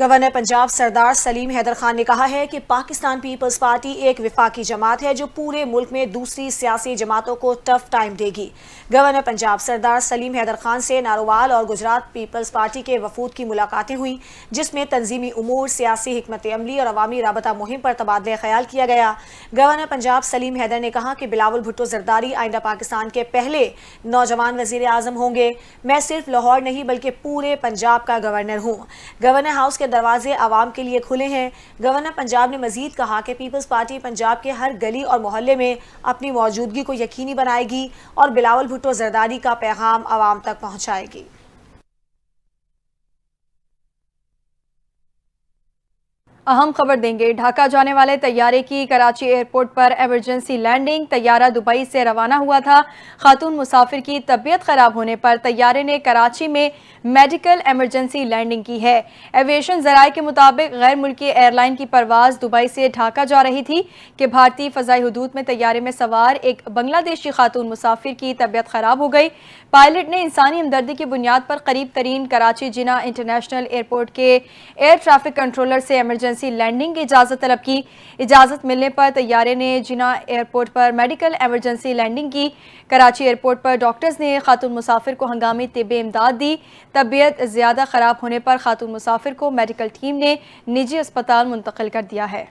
Governor Punjab سردار سلیم حیدر خان نے کہا ہے کہ پاکستان پیپلز پارٹی ایک وفاقی جماعت ہے جو پورے ملک میں دوسری سیاسی جماعتوں کو ٹف ٹائم دے گی۔ گورنر پنجاب سردار سلیم حیدر خان سے نارووال اور گجرات پیپلز پارٹی کے وفود کی ملاقاتیں ہوئیں، جس میں تنظیمی امور، سیاسی حکمت عملی اور عوامی رابطہ مہم پر تبادلہ خیال کیا گیا۔ گورنر پنجاب سلیم حیدر نے کہا کہ بلاول بھٹو زرداری آئندہ پاکستان کے پہلے نوجوان وزیر اعظم ہوں گے۔ میں صرف لاہور نہیں بلکہ پورے پنجاب کا گورنر ہوں۔ گورنر ہاؤس کے دروازے عوام کے لیے کھلے ہیں۔ گورنر پنجاب نے مزید کہا کہ پیپلز پارٹی پنجاب کے ہر گلی اور محلے میں اپنی موجودگی کو یقینی بنائے گی اور بلاول بھٹو زرداری کا پیغام عوام تک پہنچائے گی۔ اہم خبر دیں گے، ڈھاکہ جانے والے طیارے کی کراچی ایئرپورٹ پر ایمرجنسی لینڈنگ۔ طیارہ دبئی سے روانہ ہوا تھا۔ خاتون مسافر کی طبیعت خراب ہونے پر طیارے نے کراچی میں میڈیکل ایمرجنسی لینڈنگ کی ہے۔ ایویشن ذرائع کے مطابق غیر ملکی ایئر لائن کی پرواز دبئی سے ڈھاکہ جا رہی تھی کہ بھارتی فضائی حدود میں طیارے میں سوار ایک بنگلہ دیشی خاتون مسافر کی طبیعت خراب ہو گئی۔ پائلٹ نے انسانی ہمدردی کی بنیاد پر قریب ترین کراچی جناح انٹرنیشنل ایئرپورٹ کے ایئر ٹریفک کنٹرولر سے ایمرجنسی لینڈنگ کی اجازت طلب کی۔ اجازت ملنے پر طیارے نے جناح ایئرپورٹ پر میڈیکل ایمرجنسی لینڈنگ کی۔ کراچی ایئرپورٹ پر ڈاکٹرز نے خاتون مسافر کو ہنگامی طبی امداد دی۔ طبیعت زیادہ خراب ہونے پر خاتون مسافر کو میڈیکل ٹیم نے نجی اسپتال منتقل کر دیا ہے۔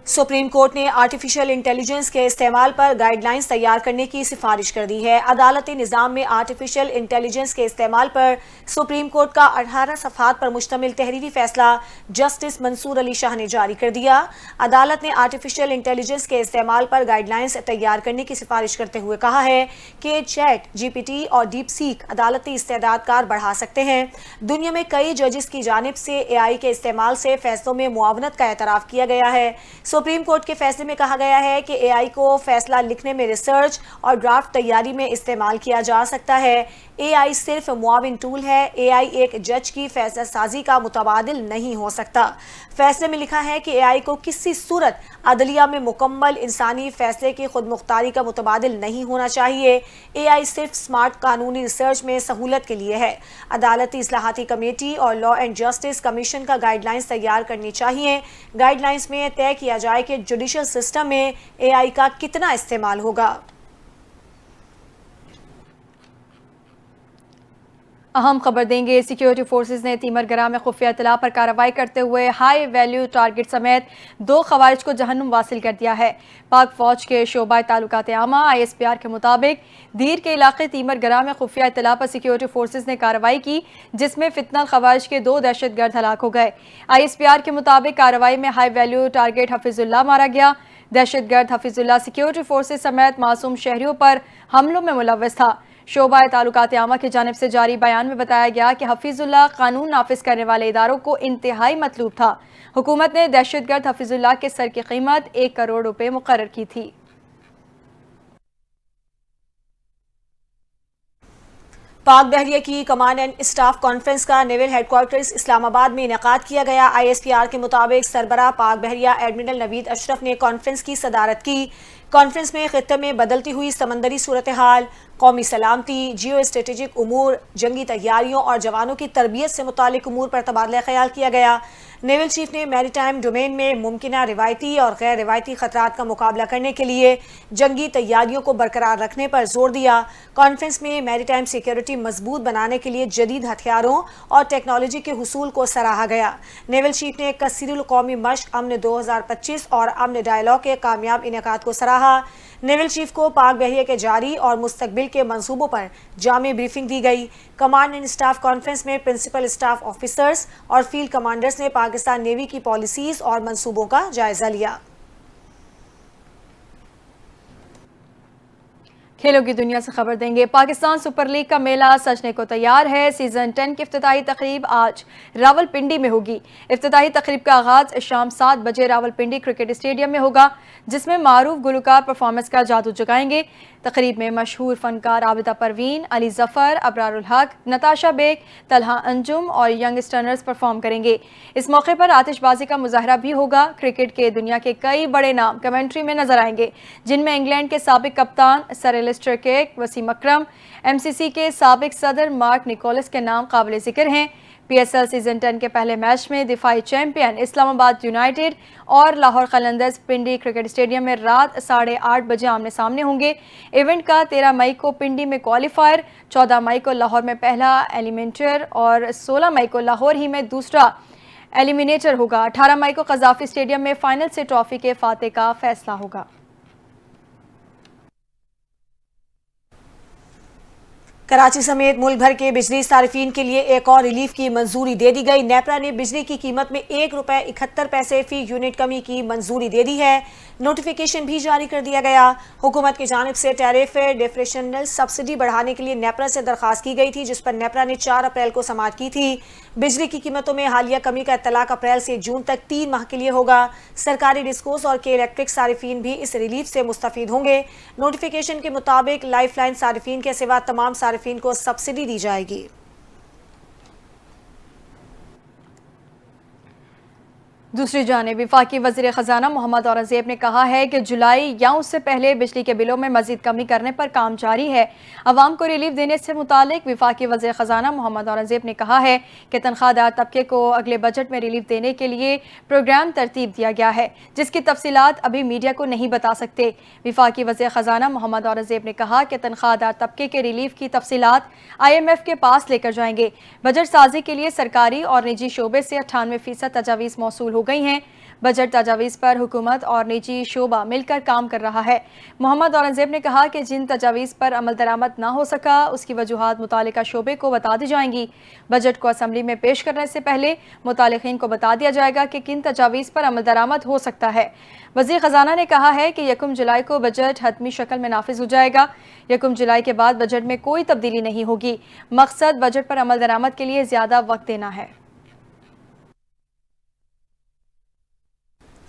سپریم کورٹ نے آرٹیفیشل انٹیلیجنس کے استعمال پر گائیڈ لائنز تیار کرنے کی سفارش کر دی ہے۔ عدالتی نظام میں آرٹیفیشل انٹیلیجنس کے استعمال پر سپریم کورٹ کا 18 صفحات پر مشتمل تحریری فیصلہ جسٹس منصور علی شاہ نے جاری کر دیا۔ عدالت نے آرٹیفیشل انٹیلیجنس کے استعمال پر گائیڈ لائنز تیار کرنے کی سفارش کرتے ہوئے کہا ہے کہ چیٹ جی پی ٹی اور ڈیپ سیک عدالتی استعداد کار بڑھا سکتے ہیں۔ دنیا میں کئی ججز کی جانب سے اے آئی کے استعمال سے فیصلوں میں معاونت کا اعتراف کیا گیا ہے۔ سپریم کورٹ کے فیصلے میں کہا گیا ہے کہ اے آئی کو فیصلہ لکھنے میں، ریسرچ اور ڈرافٹ تیاری میں استعمال کیا جا سکتا ہے۔ اے آئی صرف معاون ٹول ہے۔ اے آئی ایک جج کی فیصلہ سازی کا متبادل نہیں ہو سکتا۔ فیصلے میں لکھا ہے کہ اے آئی کو کسی صورت عدلیہ میں مکمل انسانی فیصلے کی خود مختاری کا متبادل نہیں ہونا چاہیے۔ اے آئی صرف سمارٹ قانونی ریسرچ میں سہولت کے لیے ہے۔ عدالتی اصلاحاتی کمیٹی اور لا اینڈ جسٹس کمیشن کا گائیڈ لائنز تیار کرنی چاہیے۔ گائیڈ لائنز میں طے کیا جائے کہ جوڈیشل سسٹم میں اے آئی کا کتنا استعمال ہوگا۔ اہم خبر دیں گے، سیکیورٹی فورسز نے تیمر گرہ میں خفیہ اطلاع پر کارروائی کرتے ہوئے ہائی ویلیو ٹارگٹ سمیت 2 خوارج کو جہنم واصل کر دیا ہے۔ پاک فوج کے شعبہ تعلقات عامہ ISPR کے مطابق دیر کے علاقے تیمر گرہ میں خفیہ اطلاع پر سیکیورٹی فورسز نے کارروائی کی، جس میں فتنہ الخوارج کے 2 دہشت گرد ہلاک ہو گئے۔ ISPR کے مطابق کارروائی میں ہائی ویلیو ٹارگٹ حفیظ اللہ مارا گیا۔ دہشت گرد حفیظ اللہ سیکیورٹی فورسز سمیت معصوم شہریوں پر حملوں میں ملوث تھا۔ شعبہ تعلقات عامہ کی جانب سے جاری بیان میں بتایا گیا کہ حفیظ اللہ قانون نافذ کرنے والے اداروں کو انتہائی مطلوب تھا۔ حکومت نے دہشت گرد حفیظ اللہ کے سر کی قیمت 1 کروڑ روپے مقرر کی تھی۔ پاک بحریہ کی کمانڈ اینڈ اسٹاف کانفرنس کا نیول ہیڈ کوارٹرز اسلام آباد میں انعقاد کیا گیا۔ ISPR کے مطابق سربراہ پاک بحریہ ایڈمرل نوید اشرف نے کانفرنس کی صدارت کی۔ کانفرنس میں خطے میں بدلتی ہوئی سمندری صورتحال، قومی سلامتی، جیو اسٹریٹجک امور، جنگی تیاریوں اور جوانوں کی تربیت سے متعلق امور پر تبادلہ خیال کیا گیا۔ نیول چیف نے میری ٹائم ڈومین میں ممکنہ روایتی اور غیر روایتی خطرات کا مقابلہ کرنے کے لیے جنگی تیاریوں کو برقرار رکھنے پر زور دیا۔ کانفرنس میں میری ٹائم سیکیورٹی مضبوط بنانے کے لیے جدید ہتھیاروں اور ٹیکنالوجی کے حصول کو سراہا گیا۔ نیول چیف نے کثیر القومی مشق امن 2025 اور امن ڈائیلاگ کے کامیاب انعقاد کو سراہا۔ نیول چیف کو پاک بحریہ کے جاری اور مستقبل کے منصوبوں پر جامع بریفنگ دی گئی۔ کمانڈ اینڈ اسٹاف کانفرنس میں پرنسپل اسٹاف آفیسرز اور فیلڈ کمانڈرز نے پاکستان نیوی کی پالیسیز اور منصوبوں کا جائزہ لیا۔ کھیلوں کی دنیا سے خبر دیں گے، پاکستان سپر لیگ کا میلہ سجنے کو تیار ہے۔ سیزن 10 کی افتتاحی تقریب آج راولپنڈی میں ہوگی۔ افتتاحی تقریب کا آغاز شام 7 بجے راولپنڈی کرکٹ اسٹیڈیم میں ہوگا، جس میں معروف گلوکار پرفارمنس کا جادو جگائیں گے۔ تقریب میں مشہور فنکار عابدہ پروین، علی ظفر، ابرار الحق، نتاشا بیگ، طلحہ انجم اور ینگ اسٹرنرز پرفارم کریں گے۔ اس موقع پر آتش بازی کا مظاہرہ بھی ہوگا۔ کرکٹ کے دنیا کے کئی بڑے نام کمنٹری میں نظر آئیں گے، جن میں انگلینڈ کے سابق کپتان سر ایلسٹر کیک، وسیم اکرم، MCC کے سابق صدر مارک نکولس کے نام قابل ذکر ہیں۔ PSL سیزن 10 کے پہلے میچ میں دفاعی چیمپئن اسلام آباد یونائیٹڈ اور لاہور قلندرز پنڈی کرکٹ اسٹیڈیم میں رات 8:30 بجے آمنے سامنے ہوں گے۔ ایونٹ کا 13 مئی کو پنڈی میں کوالیفائر، 14 مئی کو لاہور میں پہلا ایلیمنیٹر اور 16 مئی کو لاہور ہی میں دوسرا ایلیمنیٹر ہوگا۔ 18 مئی کو قذافی اسٹیڈیم میں فائنل سے ٹرافی کے فاتح کا فیصلہ ہوگا۔ کراچی سمیت ملک بھر کے بجلی صارفین کے لیے ایک اور ریلیف کی منظوری دے دی گئی۔ نیپرا نے بجلی کی قیمت میں ₹1.71 فی یونٹ کمی کی منظوری دے دی ہے۔ نوٹیفیکیشن بھی جاری کر دیا گیا۔ حکومت کی جانب سے ٹیرف ڈیفریشنل سبسڈی بڑھانے کے لیے نیپرا سے درخواست کی گئی تھی، جس پر نیپرا نے 4 اپریل کو سماعت کی تھی۔ بجلی کی قیمتوں میں حالیہ کمی کا اطلاق اپریل سے جون تک 3 ماہ کے لیے ہوگا۔ سرکاری ڈسکوز اور کے الیکٹرک صارفین بھی اس ریلیف سے مستفید ہوں گے۔ نوٹیفیکیشن کے مطابق لائف لائن صارفین کے سوا تمام صارفین کو سبسڈی دی جائے گی۔ دوسری جانب وفاقی وزیر خزانہ محمد اورنگزیب نے کہا ہے کہ جولائی یا اس سے پہلے بجلی کے بلوں میں مزید کمی کرنے پر کام جاری ہے۔ عوام کو ریلیف دینے سے متعلق وفاقی وزیر خزانہ محمد اورنگزیب نے کہا ہے کہ تنخواہ دار طبقے کو اگلے بجٹ میں ریلیف دینے کے لیے پروگرام ترتیب دیا گیا ہے، جس کی تفصیلات ابھی میڈیا کو نہیں بتا سکتے۔ وفاقی وزیر خزانہ محمد اورنگزیب نے کہا کہ تنخواہ دار طبقے کے ریلیف کی تفصیلات IMF کے پاس لے کر جائیں گے۔ بجٹ سازی کے لیے سرکاری اور نجی شعبے سے 98% تجاویز موصول ہو گئی ہیں۔ بجٹ تجاویز پر حکومت اور نجی شعبہ مل کر کام کر رہا ہے۔ محمد اورنگزیب نے کہا کہ جن تجاویز پر عمل درآمد نہ ہو سکا، اس کی وجوہات متعلقہ شعبے کو بتا دی جائیں گی۔ بجٹ کو اسمبلی میں پیش کرنے سے پہلے متعلقین کو بتا دیا جائے گا کہ کن تجاویز پر عمل درآمد ہو سکتا ہے۔ وزیر خزانہ نے کہا ہے کہ 1 جولائی کو بجٹ حتمی شکل میں نافذ ہو جائے گا۔ 1 جولائی کے بعد بجٹ میں کوئی تبدیلی نہیں ہوگی۔ مقصد بجٹ پر عمل درآمد کے لیے زیادہ وقت دینا ہے۔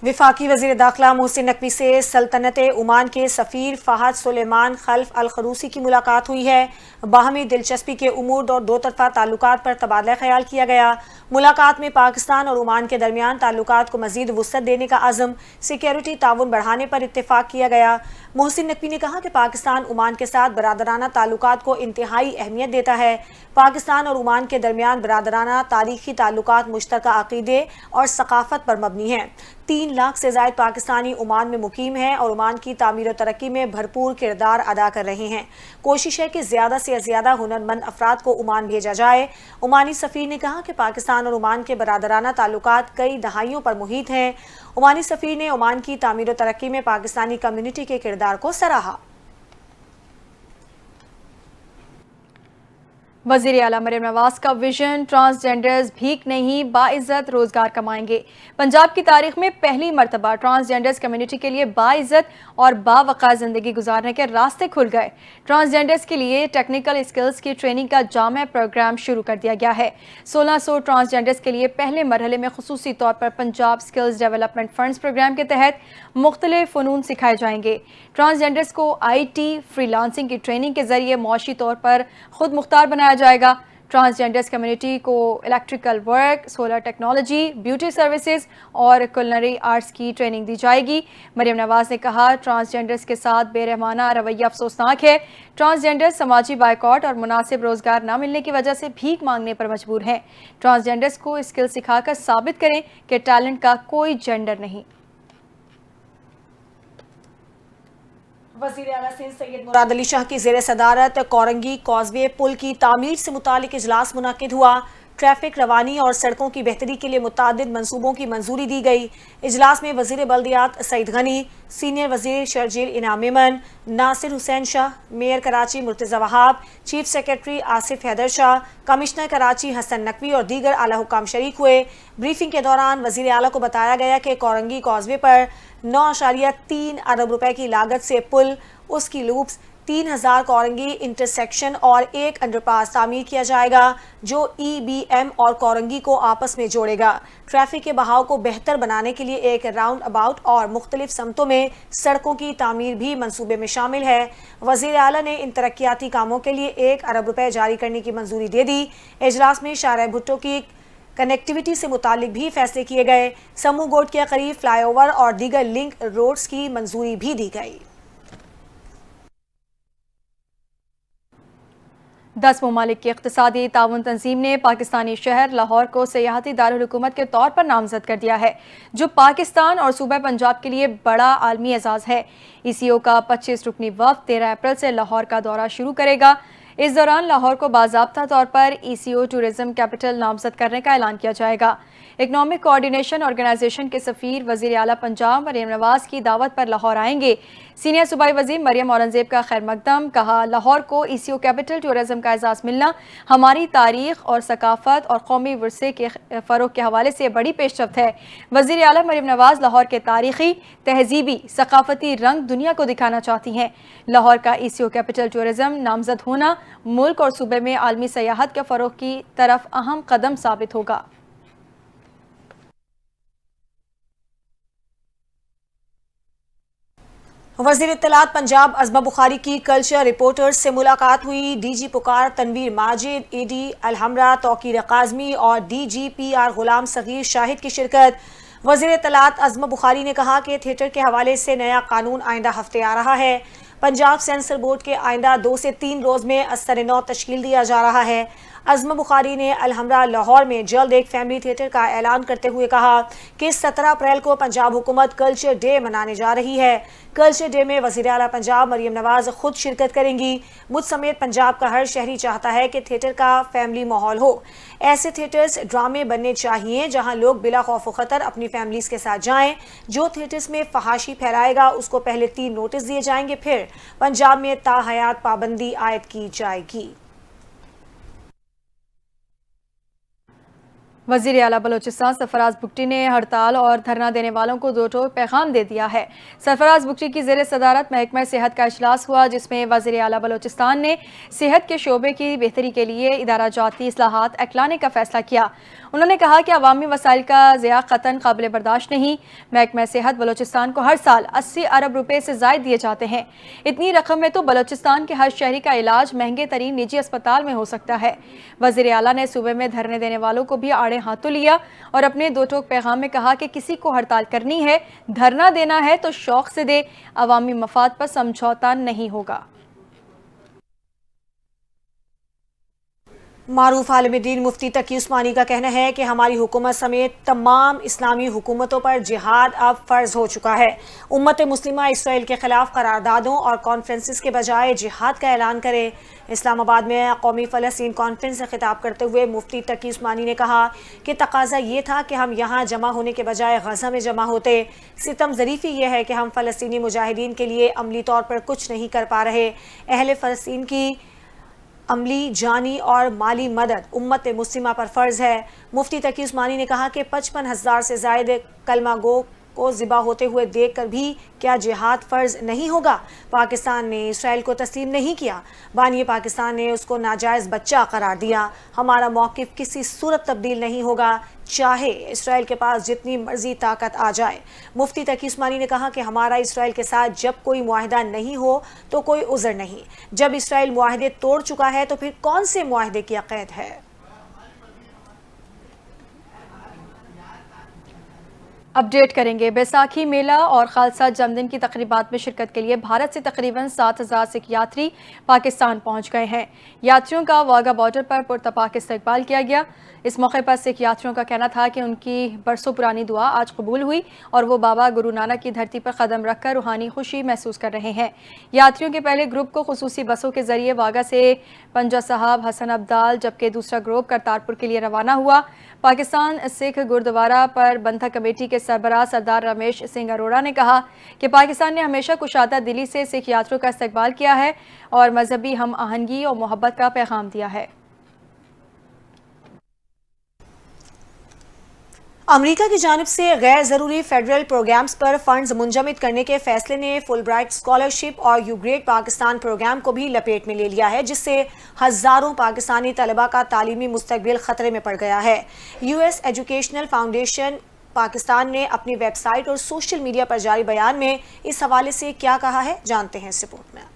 وفاقی وزیر داخلہ محسن نقوی سے سلطنت عمان کے سفیر فہد سلیمان خلف الخروسی کی ملاقات ہوئی ہے۔ باہمی دلچسپی کے امور اور دو طرفہ تعلقات پر تبادلہ خیال کیا گیا۔ ملاقات میں پاکستان اور عمان کے درمیان تعلقات کو مزید وسعت دینے کا عزم، سیکیورٹی تعاون بڑھانے پر اتفاق کیا گیا۔ محسن نقوی نے کہا کہ پاکستان عمان کے ساتھ برادرانہ تعلقات کو انتہائی اہمیت دیتا ہے۔ پاکستان اور عمان کے درمیان برادرانہ تاریخی تعلقات مشترکہ عقیدے اور ثقافت پر مبنی ہیں۔ 3 لاکھ سے زائد پاکستانی عمان میں مقیم ہیں اور عمان کی تعمیر و ترقی میں بھرپور کردار ادا کر رہے ہیں۔ کوشش ہے کہ زیادہ سے زیادہ ہنرمند افراد کو عمان بھیجا جائے۔ عمانی سفیر نے کہا کہ پاکستان اور عمان کے برادرانہ تعلقات کئی دہائیوں پر محیط ہیں۔ عمانی سفیر نے عمان کی تعمیر و ترقی میں پاکستانی کمیونٹی کے کردار کو سراہا۔ وزیر اعلیٰ مریم نواز کا ویژن، ٹرانسجینڈرز بھیک نہیں باعزت روزگار کمائیں گے۔ پنجاب کی تاریخ میں پہلی مرتبہ ٹرانسجینڈرز کمیونٹی کے لیے باعزت اور باوقار زندگی گزارنے کے راستے کھل گئے۔ ٹرانسجینڈرز کے لیے ٹیکنیکل اسکلز کی ٹریننگ کا جامع پروگرام شروع کر دیا گیا ہے۔ 1600 ٹرانسجینڈرز کے لیے پہلے مرحلے میں خصوصی طور پر Punjab skills development funds program کے تحت مختلف فنون سکھائے جائیں گے۔ ٹرانسجینڈرز کو IT فری لانسنگ کی ٹریننگ کے ذریعے معاشی طور پر خود مختار بنایا جائے گا۔ ٹرانسجینڈرز کمیونٹی کو electrical work, solar technology, beauty services اور کولنری آرٹس کی ٹریننگ دی جائے گی۔ مریم نواز نے کہا ٹرانسجینڈرز کے ساتھ بے رحمانہ رویہ افسوسناک ہے۔ ٹرانسجینڈرز سماجی بائیکاٹ اور مناسب روزگار نہ ملنے کی وجہ سے بھیک مانگنے پر مجبور ہیں۔ ٹرانسجینڈرز کو اسکل سکھا کر ثابت کریں کہ ٹیلنٹ کا کوئی جینڈر نہیں۔ وزیر اعلیٰ سندھ سید مراد علی شاہ کی زیر صدارت کورنگی کازوے پل کی تعمیر سے متعلق اجلاس منعقد ہوا۔ ٹریفک روانی اور سڑکوں کی بہتری کے لیے متعدد منصوبوں کی منظوری دی گئی۔ اجلاس میں وزیر بلدیات سعید غنی، سینئر وزیر شرجیل انعام میمن، ناصر حسین شاہ، میئر کراچی مرتضی وہاب، چیف سیکرٹری آصف حیدر شاہ، کمشنر کراچی حسن نقوی اور دیگر اعلی حکام شریک ہوئے۔ بریفنگ کے دوران وزیر اعلیٰ کو بتایا گیا کہ کورنگی کازوے پر 9.3 ارب روپے کی لاگت سے پل، اس کی لوپس، 3000 کورنگی انٹرسیکشن اور ایک انڈر پاس تعمیر کیا جائے گا جو EBM اور کورنگی کو آپس میں جوڑے گا۔ ٹریفک کے بہاؤ کو بہتر بنانے کے لیے ایک راؤنڈ اباؤٹ اور مختلف سمتوں میں سڑکوں کی تعمیر بھی منصوبے میں شامل ہے۔ وزیر اعلیٰ نے ان ترقیاتی کاموں کے لیے 1 ارب روپے جاری کرنے کی منظوری دے دی۔ اجلاس میں شارع بھٹو کی کنیکٹیویٹی سے متعلق بھی فیصلے کیے گئے۔ سمو گوٹ کے قریب فلائی اوور اور دیگر لنک روڈز کی منظوری بھی دی گئی۔ 10 ممالک کی اقتصادی تعاون تنظیم نے پاکستانی شہر لاہور کو سیاحتی دارالحکومت کے طور پر نامزد کر دیا ہے، جو پاکستان اور صوبہ پنجاب کے لیے بڑا عالمی اعزاز ہے۔ ECO کا 25 رکنی وفد 13 اپریل سے لاہور کا دورہ شروع کرے گا۔ اس دوران لاہور کو باضابطہ طور پر ECO ٹورزم کیپٹل نامزد کرنے کا اعلان کیا جائے گا۔ اکنامک کوآرڈینیشن آرگنائزیشن کے سفیر وزیر اعلیٰ پنجاب مریم نواز کی دعوت پر لاہور آئیں گے۔ سینئر صوبائی وزیر مریم اورنگزیب کا خیر مقدم، کہا لاہور کو ECO کیپٹل ٹورزم کا اعزاز ملنا ہماری تاریخ اور ثقافت اور قومی ورثے کے فروغ کے حوالے سے بڑی پیش رفت ہے۔ وزیر اعلیٰ مریم نواز لاہور کے تاریخی، تہذیبی، ثقافتی رنگ دنیا کو دکھانا چاہتی ہیں۔ لاہور کا ECO کیپٹل ٹورزم نامزد ہونا ملک اور صوبے میں عالمی سیاحت کے فروغ کی طرف اہم قدم ثابت ہوگا۔ وزیر اطلاعات پنجاب عظمہ بخاری کی کلچر رپورٹرز سے ملاقات ہوئی۔ DG پکار تنویر ماجد، ED الحمرا توقیر قاظمی اور DGPR غلام صغیر شاہد کی شرکت۔ وزیر اطلاعات عظمہ بخاری نے کہا کہ تھیٹر کے حوالے سے نیا قانون آئندہ ہفتے آ رہا ہے۔ پنجاب سینسر بورڈ کے آئندہ 2 سے 3 روز میں ازسر نو تشکیل دیا جا رہا ہے۔ عظمہ بخاری نے الحمرا لاہور میں جلد ایک فیملی تھیٹر کا اعلان کرتے ہوئے کہا کہ 17 اپریل کو پنجاب حکومت کلچر ڈے منانے جا رہی ہے۔ کلچر ڈے میں وزیر اعلیٰ پنجاب مریم نواز خود شرکت کریں گی۔ مجھ سمیت پنجاب کا ہر شہری چاہتا ہے کہ تھیٹر کا فیملی ماحول ہو۔ ایسے تھیٹرز ڈرامے بننے چاہیے جہاں لوگ بلا خوف و خطر اپنی فیملیز کے ساتھ جائیں۔ جو تھیٹرز میں فحاشی پھیلائے گا اس کو پہلے 3 نوٹس دیے جائیں گے، پھر پنجاب میں تا حیات پابندی عائد کی جائے گی۔ وزیر اعلیٰ بلوچستان سرفراز بگٹی نے ہڑتال اور دھرنا دینے والوں کو 2 ٹوک پیغام دے دیا ہے۔ سرفراز بگٹی کی زیر صدارت محکمہ صحت کا اجلاس ہوا، جس میں وزیر اعلیٰ بلوچستان نے صحت کے شعبے کی بہتری کے لیے ادارہ جاتی اصلاحات اکلانے کا فیصلہ کیا۔ انہوں نے کہا کہ عوامی وسائل کا ضیاع قطعاً قابل برداشت نہیں۔ محکمہ صحت بلوچستان کو ہر سال 80 ارب روپے سے زائد دیے جاتے ہیں۔ اتنی رقم میں تو بلوچستان کے ہر شہری کا علاج مہنگے ترین نجی اسپتال میں ہو سکتا ہے۔ وزیر اعلیٰ نے صوبے میں دھرنے دینے والوں کو بھی آڑے ہاتھوں لیا اور اپنے 2 ٹوک پیغام میں کہا کہ کسی کو ہڑتال کرنی ہے، دھرنا دینا ہے تو شوق سے دے، عوامی مفاد پر سمجھوتا نہیں ہوگا۔ معروف عالم دین مفتی تقی عثمانی کا کہنا ہے کہ ہماری حکومت سمیت تمام اسلامی حکومتوں پر جہاد اب فرض ہو چکا ہے۔ امت مسلمہ اسرائیل کے خلاف قراردادوں اور کانفرنسز کے بجائے جہاد کا اعلان کرے۔ اسلام آباد میں قومی فلسطین کانفرنس سے خطاب کرتے ہوئے مفتی تقی عثمانی نے کہا کہ تقاضا یہ تھا کہ ہم یہاں جمع ہونے کے بجائے غزہ میں جمع ہوتے۔ ستم ظریفی یہ ہے کہ ہم فلسطینی مجاہدین کے لیے عملی طور پر کچھ نہیں کر پا رہے۔ اہل فلسطین کی عملی، جانی اور مالی مدد امت مسلمہ پر فرض ہے۔ مفتی تقی عثمانی نے کہا کہ 55,000 سے زائد کلمہ گو کو ذبح ہوتے ہوئے دیکھ کر بھی کیا جہاد فرض نہیں ہوگا؟ پاکستان نے اسرائیل کو تسلیم نہیں کیا، بانی پاکستان نے اس کو ناجائز بچہ قرار دیا۔ ہمارا موقف کسی صورت تبدیل نہیں ہوگا، چاہے اسرائیل کے پاس جتنی مرضی طاقت آ جائے۔ مفتی تقی عثمانی نے کہا کہ ہمارا اسرائیل کے ساتھ جب کوئی معاہدہ نہیں ہو تو کوئی عذر نہیں۔ جب اسرائیل معاہدے توڑ چکا ہے تو پھر کون سے معاہدے کی قید ہے؟ اپڈیٹ کریں گے۔ بیساکھی میلہ اور خالصہ جنم دن کی تقریبات میں شرکت کے لیے بھارت سے تقریباً 7,000 سکھ یاتری پاکستان پہنچ گئے ہیں۔ یاتریوں کا واگا بارڈر پر پرتپاک استقبال کیا گیا۔ اس موقع پر سکھ یاتریوں کا کہنا تھا کہ ان کی برسوں پرانی دعا آج قبول ہوئی اور وہ بابا گرو نانک کی دھرتی پر قدم رکھ کر روحانی خوشی محسوس کر رہے ہیں۔ یاتریوں کے پہلے گروپ کو خصوصی بسوں کے ذریعے واگا سے پنجہ صاحب، حسن ابدال، جبکہ دوسرا گروپ کرتارپور کے لیے روانہ ہوا۔ پاکستان سکھ گردوارہ پر بندھا کمیٹی کے سربراہ سردار رمیش سنگھ اروڑا نے کہا کہ پاکستان نے ہمیشہ کشادہ دلی سے سکھ یاتریوں کا استقبال کیا ہے اور مذہبی ہم آہنگی اور محبت کا پیغام دیا ہے۔ امریکہ کی جانب سے غیر ضروری فیڈرل پروگرامز پر فنڈز منجمد کرنے کے فیصلے نے فل برائٹ اسکالرشپ اور یو گریڈ پاکستان پروگرام کو بھی لپیٹ میں لے لیا ہے، جس سے ہزاروں پاکستانی طلبہ کا تعلیمی مستقبل خطرے میں پڑ گیا ہے۔ U S educational foundation Pakistan نے اپنی ویب سائٹ اور سوشل میڈیا پر جاری بیان میں اس حوالے سے کیا کہا ہے، جانتے ہیں اس رپورٹ میں۔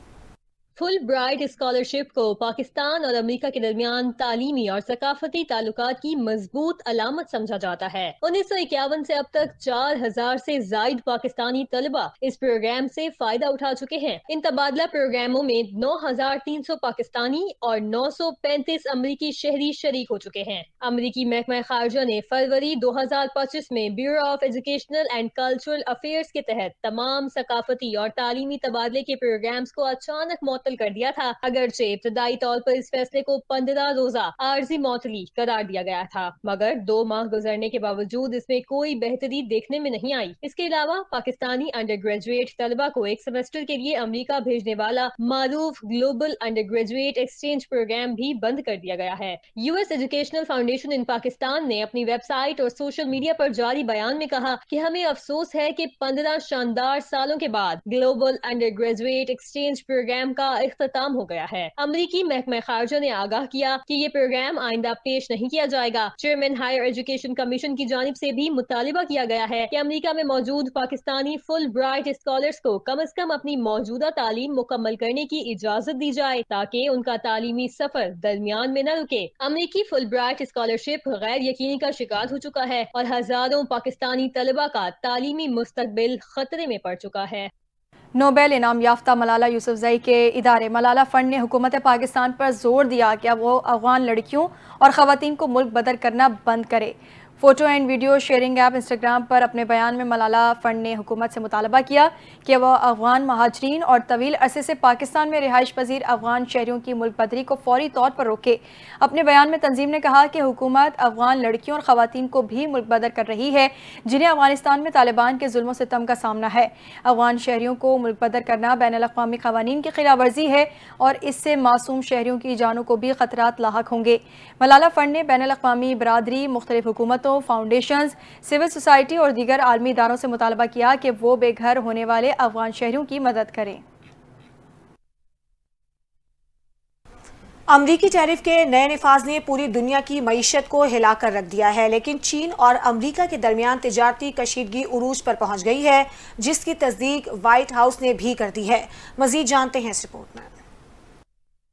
فل برائٹ اسکالرشپ کو پاکستان اور امریکہ کے درمیان تعلیمی اور ثقافتی تعلقات کی مضبوط علامت سمجھا جاتا ہے۔ 1951 سے اب تک 4000 سے زائد پاکستانی طلبہ اس پروگرام سے فائدہ اٹھا چکے ہیں۔ ان تبادلہ پروگراموں میں 9300 پاکستانی اور 935 امریکی شہری شریک ہو چکے ہیں۔ امریکی محکمہ خارجہ نے فروری 2025 میں bureau of educational and cultural affairs کے تحت تمام ثقافتی اور تعلیمی تبادلے کے پروگرامز کو اچانک معطل کر دیا تھا، اگرچہ ابتدائی طور پر اس فیصلے کو 15 روزہ عارضی معطلی قرار دیا گیا تھا، مگر 2 ماہ گزرنے کے باوجود اس میں کوئی بہتری دیکھنے میں نہیں آئی۔ اس کے علاوہ پاکستانی انڈر گریجویٹ طلبہ کو ایک سیمسٹر کے لیے امریکہ بھیجنے والا معروف global undergraduate exchange program بھی بند کر دیا گیا ہے۔ U S educational foundation in Pakistan نے اپنی ویب سائٹ اور سوشل میڈیا پر جاری بیان میں کہا کہ ہمیں افسوس ہے کہ 15 شاندار سالوں کے بعد global undergraduate exchange program کا اختتام ہو گیا ہے۔ امریکی محکمہ خارجہ نے آگاہ کیا کہ یہ پروگرام آئندہ پیش نہیں کیا جائے گا۔ چیئرمین ہائر ایجوکیشن کمیشن کی جانب سے بھی مطالبہ کیا گیا ہے کہ امریکہ میں موجود پاکستانی فل برائٹ اسکالرز کو کم از کم اپنی موجودہ تعلیم مکمل کرنے کی اجازت دی جائے تاکہ ان کا تعلیمی سفر درمیان میں نہ رکے۔ امریکی فل برائٹ اسکالرشپ غیر یقینی کا شکار ہو چکا ہے اور ہزاروں پاکستانی طلبہ کا تعلیمی مستقبل خطرے میں پڑ چکا ہے۔ نوبل انعام یافتہ ملالہ یوسفزئی کے ادارے ملالہ فنڈ نے حکومت پاکستان پر زور دیا کہ وہ افغان لڑکیوں اور خواتین کو ملک بدر کرنا بند کرے۔ Photo and video sharing app Instagram پر اپنے بیان میں ملالہ فنڈ نے حکومت سے مطالبہ کیا کہ وہ افغان مہاجرین اور طویل عرصے سے پاکستان میں رہائش پذیر افغان شہریوں کی ملک بدری کو فوری طور پر روکے۔ اپنے بیان میں تنظیم نے کہا کہ حکومت افغان لڑکیوں اور خواتین کو بھی ملک بدر کر رہی ہے جنہیں افغانستان میں طالبان کے ظلم و ستم کا سامنا ہے۔ افغان شہریوں کو ملک بدر کرنا بین الاقوامی قوانین کی خلاف ورزی ہے اور اس سے معصوم شہریوں کی جانوں کو بھی خطرات لاحق ہوں گے۔ ملالہ فنڈ نے بین الاقوامی برادری، مختلف حکومتوں، فاؤنڈیشنز، سول سوسائٹی اور دیگر عالمی اداروں سے مطالبہ کیا کہ وہ بے گھر ہونے والے افغان شہریوں کی مدد کریں۔ امریکی ٹیرف کے نئے نفاذ نے پوری دنیا کی معیشت کو ہلا کر رکھ دیا ہے، لیکن چین اور امریکہ کے درمیان تجارتی کشیدگی عروج پر پہنچ گئی ہے، جس کی تصدیق وائٹ ہاؤس نے بھی کر دی ہے۔ مزید جانتے ہیں اس رپورٹ میں۔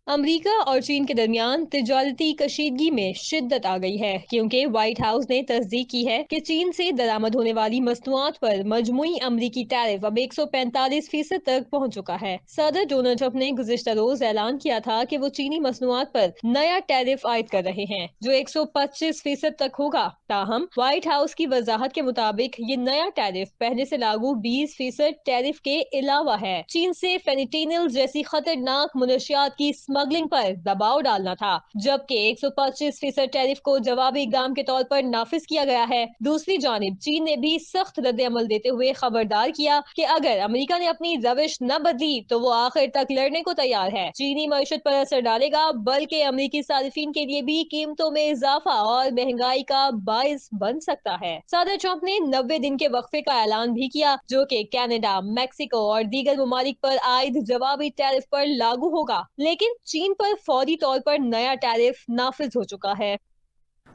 امریکہ اور چین کے درمیان تجارتی کشیدگی میں شدت آ گئی ہے کیونکہ وائٹ ہاؤس نے تصدیق کی ہے کہ چین سے درآمد ہونے والی مصنوعات پر مجموعی امریکی ٹیرف اب 145% تک پہنچ چکا ہے۔ صدر ڈونلڈ ٹرمپ نے گزشتہ روز اعلان کیا تھا کہ وہ چینی مصنوعات پر نیا ٹیرف عائد کر رہے ہیں جو 125% تک ہوگا۔ تاہم وائٹ ہاؤس کی وضاحت کے مطابق یہ نیا ٹیرف پہلے سے لاگو 20% ٹیرف کے علاوہ ہے۔ چین سے فینٹینل جیسی خطرناک منشیات کی اسمگلنگ پر دباؤ ڈالنا تھا، جبکہ 125% ٹیرف کو جوابی اقدام کے طور پر نافذ کیا گیا ہے۔ دوسری جانب چین نے بھی سخت رد عمل دیتے ہوئے خبردار کیا کہ اگر امریکہ نے اپنی روش نہ بدلی تو وہ آخر تک لڑنے کو تیار ہے۔ چینی معیشت پر اثر ڈالے گا بلکہ امریکی صارفین کے لیے بھی قیمتوں میں اضافہ اور مہنگائی کا باعث بن سکتا ہے۔ صدر ٹرمپ نے 90 دن کے وقفے کا اعلان بھی کیا جو کہ کینیڈا، میکسیکو اور دیگر ممالک پر عائد جوابی ٹیرف پر لاگو ہوگا، لیکن چین پر فوری طور پر نیا ٹیرف نافذ ہو چکا ہے۔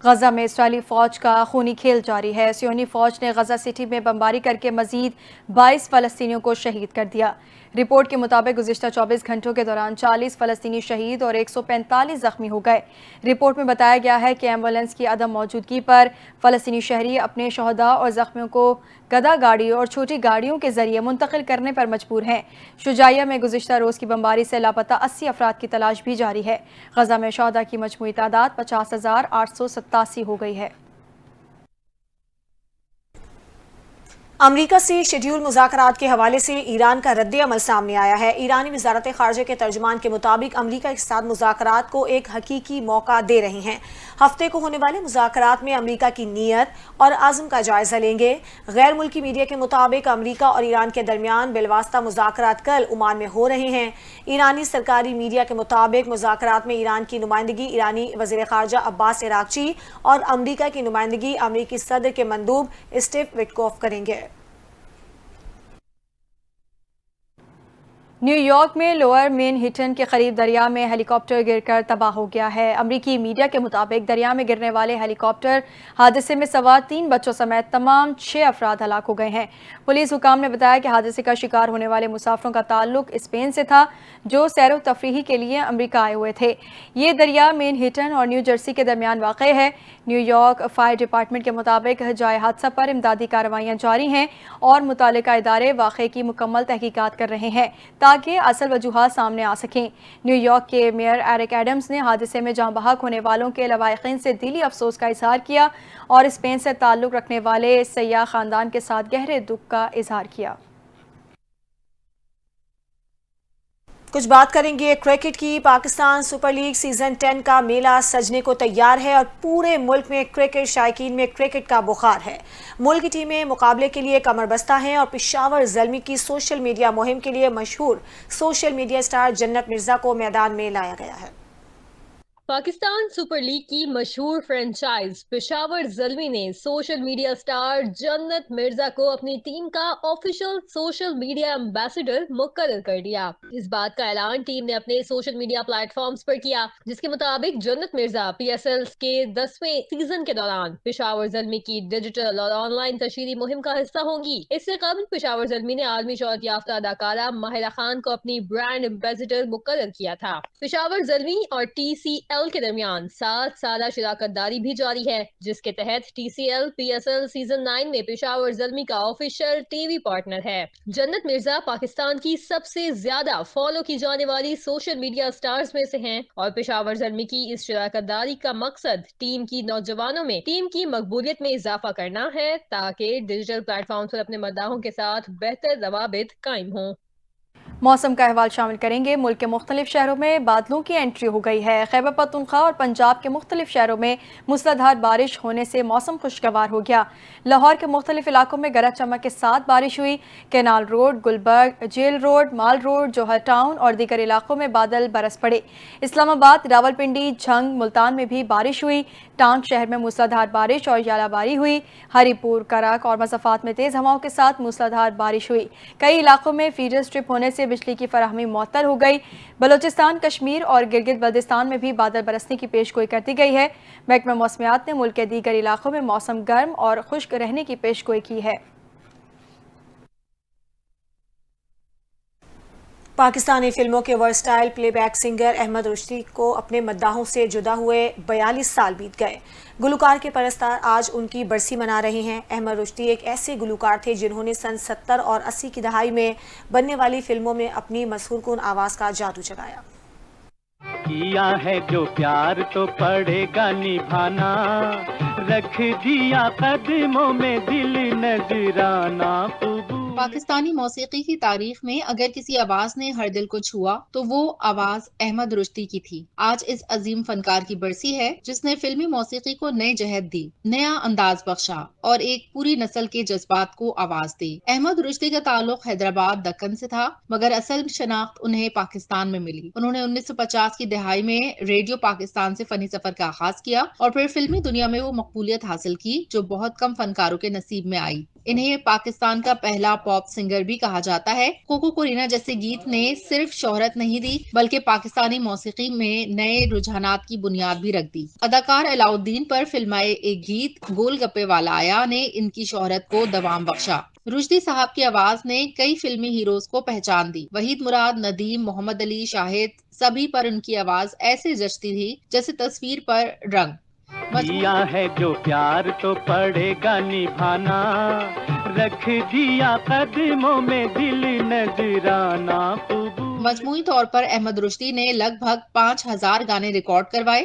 غزہ میں اسرائیلی فوج کا خونی کھیل جاری ہے۔ صہیونی فوج نے غزہ سٹی میں بمباری کر کے مزید 22 فلسطینیوں کو شہید کر دیا۔ رپورٹ کے مطابق گزشتہ 24 گھنٹوں کے دوران 40 فلسطینی شہید اور 145 زخمی ہو گئے۔ رپورٹ میں بتایا گیا ہے کہ ایمبولینس کی عدم موجودگی پر فلسطینی شہری اپنے شہداء اور زخمیوں کو گدا گاڑی اور چھوٹی گاڑیوں کے ذریعے منتقل کرنے پر مجبور ہیں۔ شجاعیہ میں گزشتہ روز کی بمباری سے لاپتہ 80 افراد کی تلاش بھی جاری ہے۔ غزہ میں شہداء کی مجموعی تعداد 50,887 ہو گئی ہے۔ امریکہ سے شیڈول مذاکرات کے حوالے سے ایران کا رد عمل سامنے آیا ہے۔ ایرانی وزارت خارجہ کے ترجمان کے مطابق امریکہ کے ساتھ مذاکرات کو ایک حقیقی موقع دے رہے ہیں۔ ہفتے کو ہونے والے مذاکرات میں امریکہ کی نیت اور عزم کا جائزہ لیں گے۔ غیر ملکی میڈیا کے مطابق امریکہ اور ایران کے درمیان بالواسطہ مذاکرات کل عمان میں ہو رہے ہیں۔ ایرانی سرکاری میڈیا کے مطابق مذاکرات میں ایران کی نمائندگی ایرانی وزیر خارجہ عباس عراقچی اور امریکہ کی نمائندگی امریکی صدر کے مندوب اسٹیو وٹکوف کریں گے۔ نیو یارک میں لوئر مین ہٹن کے قریب دریا میں ہیلی کاپٹر گر کر تباہ ہو گیا ہے۔ امریکی میڈیا کے مطابق دریا میں گرنے والے ہیلی کاپٹر حادثے میں سوار 3 بچوں سمیت تمام 6 افراد ہلاک ہو گئے ہیں۔ پولیس حکام نے بتایا کہ حادثے کا شکار ہونے والے مسافروں کا تعلق اسپین سے تھا، جو سیر و تفریح کے لیے امریکہ آئے ہوئے تھے۔ یہ دریا مین ہٹن اور نیو جرسی کے درمیان واقع ہے۔ نیو یارک فائر ڈپارٹمنٹ کے مطابق جائے حادثہ پر امدادی کارروائیاں جاری ہیں اور متعلقہ ادارے واقعے کی مکمل تحقیقات کر رہے ہیں تاکہ اصل وجوہات سامنے آ سکیں۔ نیو یارک کے میئر ایرک ایڈمز نے حادثے میں جاں بحق ہونے والوں کے لواحقین سے دلی افسوس کا اظہار کیا اور اسپین سے تعلق رکھنے والے سیاح خاندان کے ساتھ گہرے دکھ کا اظہار کیا۔ کچھ بات کریں گے کرکٹ کی۔ پاکستان سپر لیگ سیزن 10 کا میلہ سجنے کو تیار ہے اور پورے ملک میں کرکٹ شائقین میں کرکٹ کا بخار ہے۔ ملک کی ٹیمیں مقابلے کے لیے کمر بستہ ہیں اور پشاور زلمی کی سوشل میڈیا مہم کے لیے مشہور سوشل میڈیا سٹار جنت مرزا کو میدان میں لایا گیا ہے۔ پاکستان سپر لیگ کی مشہور فرنچائز پشاور زلمی نے سوشل میڈیا سٹار جنت مرزا کو اپنی ٹیم کا آفیشیل سوشل میڈیا ایمبیسڈر مقرر کر دیا۔ اس بات کا اعلان ٹیم نے اپنے سوشل میڈیا پلیٹ فارمز پر کیا، جس کے مطابق جنت مرزا پی ایس ایل کے 10ویں سیزن کے دوران پشاور زلمی کی ڈیجیٹل اور آن لائن تشہیری مہم کا حصہ ہوں گی۔ اس سے قبل پشاور زلمی نے عالمی شہرت یافتہ اداکارہ ماہرہ خان کو اپنی برانڈ ایمبیسڈر مقرر کیا تھا۔ پشاور زلمی اور ٹی سی ایل کے درمیان 7 سالہ شراکت داری بھی جاری ہے، جس کے تحت T C L P S L season 9 میں پشاور زلمی کا آفیشیل ٹی وی پارٹنر ہے۔ جنت مرزا پاکستان کی سب سے زیادہ فالو کی جانے والی سوشل میڈیا سٹارز میں سے ہیں اور پشاور زلمی کی اس شراکت داری کا مقصد ٹیم کی نوجوانوں میں ٹیم کی مقبولیت میں اضافہ کرنا ہے تاکہ ڈیجیٹل پلیٹ فارمز پر اپنے مداحوں کے ساتھ بہتر روابط قائم ہوں۔ موسم کا احوال شامل کریں گے۔ ملک کے مختلف شہروں میں بادلوں کی انٹری ہو گئی ہے۔ خیبر پختونخوا اور پنجاب کے مختلف شہروں میں موسلادھار بارش ہونے سے موسم خوشگوار ہو گیا۔ لاہور کے مختلف علاقوں میں گرج چمک کے ساتھ بارش ہوئی۔ Canal road, Gulberg, jail road, mall road, Johar town اور دیگر علاقوں میں بادل برس پڑے۔ اسلام آباد، راولپنڈی، جھنگ، ملتان میں بھی بارش ہوئی۔ ٹانک شہر میں موسلادھار بارش اور ژالہ باری ہوئی۔ ہری پور، کرک اور مضافات میں تیز ہوائوں کے ساتھ موسلادھار بارش ہوئی۔ کئی علاقوں میں فیڈر اسٹرپ ہونے سے بجلی کی فراہمی معطل ہو گئی۔ بلوچستان، کشمیر اور گلگت بلتستان میں بھی بادل برسنے کی پیش گوئی کر دی گئی ہے۔ محکمہ موسمیات نے ملک کے دیگر علاقوں میں موسم گرم اور خشک رہنے کی پیش گوئی کی ہے۔ پاکستانی فلموں کے versatile playback singer Ahmed Rushdi کو اپنے مداحوں سے جدا ہوئے 42 سال بیت گئے۔ گلوکار کے پرستار آج ان کی برسی منا رہے ہیں۔ احمد رشدی ایک ایسے گلوکار تھے جنہوں نے سن 70 اور 80 کی دہائی میں بننے والی فلموں میں اپنی مسحور کن آواز کا جادو جگایا۔ کیا ہے جو پیار تو پڑے گا نبھانا، رکھ دیا قدموں میں دل نذرانہ۔ پاکستانی موسیقی کی تاریخ میں اگر کسی آواز نے ہر دل کو چھوا تو وہ آواز احمد رشدی کی تھی۔ آج اس عظیم فنکار کی برسی ہے جس نے فلمی موسیقی کو نئی جہت دی، نیا انداز بخشا اور ایک پوری نسل کے جذبات کو آواز دی۔ احمد رشدی کا تعلق حیدرآباد دکن سے تھا، مگر اصل شناخت انہیں پاکستان میں ملی۔ انہوں نے 1950 کی دہائی میں ریڈیو پاکستان سے فنی سفر کا آغاز کیا اور پھر فلمی دنیا میں وہ مقبولیت حاصل کی جو بہت کم فنکاروں کے نصیب میں آئی۔ انہیں پاکستان کا پہلا پاپ سنگر بھی کہا جاتا ہے۔ کوکو کورینا جیسے گیت نے صرف شہرت نہیں دی بلکہ پاکستانی موسیقی میں نئے رجحانات کی بنیاد بھی رکھ دی۔ اداکار علاء الدین پر فلمائے ایک گیت گول گپے والا آیا نے ان کی شہرت کو دوام بخشا۔ رشدی صاحب کی آواز نے کئی فلمی ہیروز کو پہچان دی۔ وحید مراد، ندیم، محمد علی، شاہد، سبھی پر ان کی آواز ایسے جچتی تھی جیسے تصویر پر رنگ۔ کیا ہے جو پیار تو پڑے گا نبھانا، رکھ دیا قدموں میں دل نذرانہ۔ مجموعی طور پر احمد رشدی نے لگ بھگ 5000 گانے ریکارڈ کروائے۔